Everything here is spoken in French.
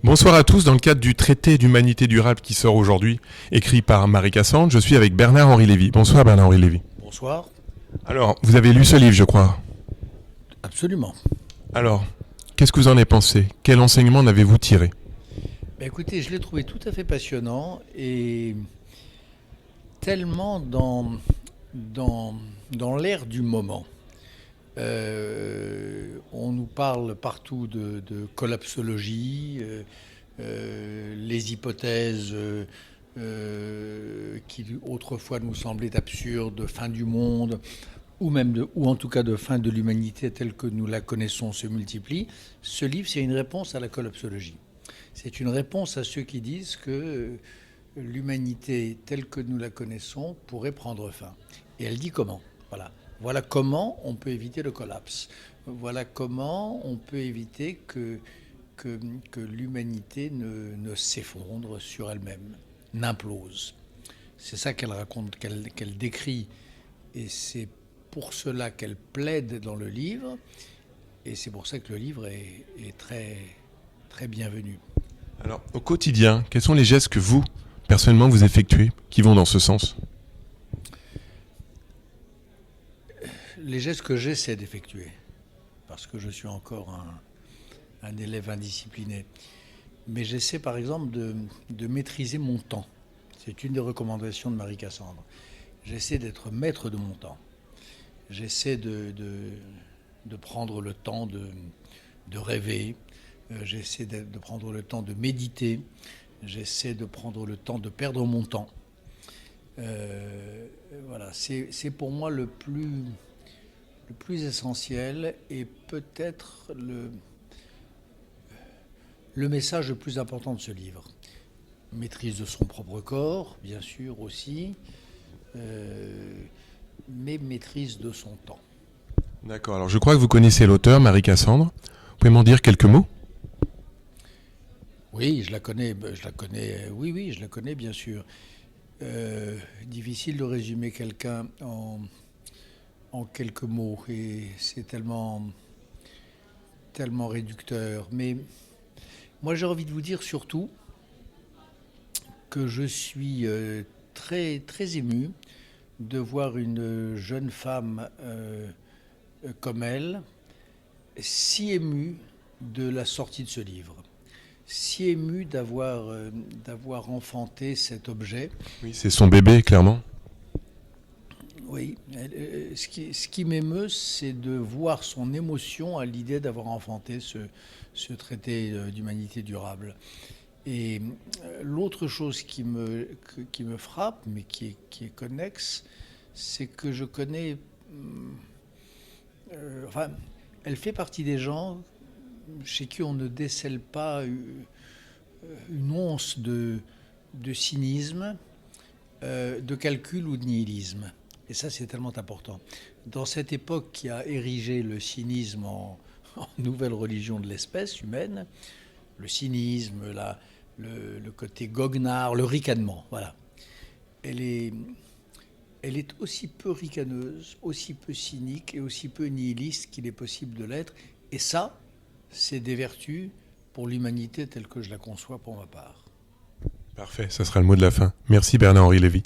Bonsoir à tous. Dans le cadre du traité d'humanité durable qui sort aujourd'hui, écrit par Marie Cassandre, je suis avec Bernard-Henri Lévy. Bonsoir Bernard-Henri Lévy. Bonsoir. Alors, vous avez lu ce livre, je crois. Absolument. Alors, qu'est-ce que vous en avez pensé? Quel enseignement en avez-vous tiré? Écoutez, je l'ai trouvé tout à fait passionnant et tellement dans l'air du moment. On nous parle partout de collapsologie, les hypothèses qui autrefois nous semblaient absurdes, de fin du monde, ou en tout cas de fin de l'humanité telle que nous la connaissons se multiplient. Ce livre, c'est une réponse à la collapsologie. C'est une réponse à ceux qui disent que l'humanité telle que nous la connaissons pourrait prendre fin. Et elle dit comment. Voilà comment on peut éviter le collapse. Voilà comment on peut éviter que l'humanité ne s'effondre sur elle-même, n'implose. C'est ça qu'elle raconte, qu'elle décrit. Et c'est pour cela qu'elle plaide dans le livre. Et c'est pour ça que le livre est très, très bienvenu. Alors, au quotidien, quels sont les gestes que vous, personnellement, vous effectuez qui vont dans ce sens? Les gestes que j'essaie d'effectuer, parce que je suis encore un élève indiscipliné, mais j'essaie par exemple de maîtriser mon temps. C'est une des recommandations de Marie Cassandre. J'essaie d'être maître de mon temps. J'essaie de prendre le temps de rêver. J'essaie de prendre le temps de méditer. J'essaie de prendre le temps de perdre mon temps. Voilà, c'est pour moi le plus essentiel et peut-être le message le plus important de ce livre. Maîtrise de son propre corps, bien sûr aussi, mais maîtrise de son temps. D'accord, alors je crois que vous connaissez l'auteur, Marie Cassandre. Vous pouvez m'en dire quelques mots? Oui, je la connais, oui, je la connais bien sûr. Difficile de résumer quelqu'un en quelques mots, et c'est tellement réducteur. Mais moi, j'ai envie de vous dire surtout que je suis très, très ému de voir une jeune femme comme elle, si émue de la sortie de ce livre, si émue d'avoir enfanté cet objet. Oui, c'est son bébé, clairement. Oui, ce qui m'émeut, c'est de voir son émotion à l'idée d'avoir enfanté ce traité d'humanité durable. Et l'autre chose qui me frappe, mais qui est connexe, c'est que je connais... elle fait partie des gens chez qui on ne décèle pas une once de cynisme, de calcul ou de nihilisme. Et ça, c'est tellement important. Dans cette époque qui a érigé le cynisme en nouvelle religion de l'espèce humaine, le cynisme, le côté goguenard, le ricanement, voilà. Elle est aussi peu ricaneuse, aussi peu cynique et aussi peu nihiliste qu'il est possible de l'être. Et ça, c'est des vertus pour l'humanité telle que je la conçois pour ma part. Parfait, ça sera le mot de la fin. Merci Bernard-Henri Lévy.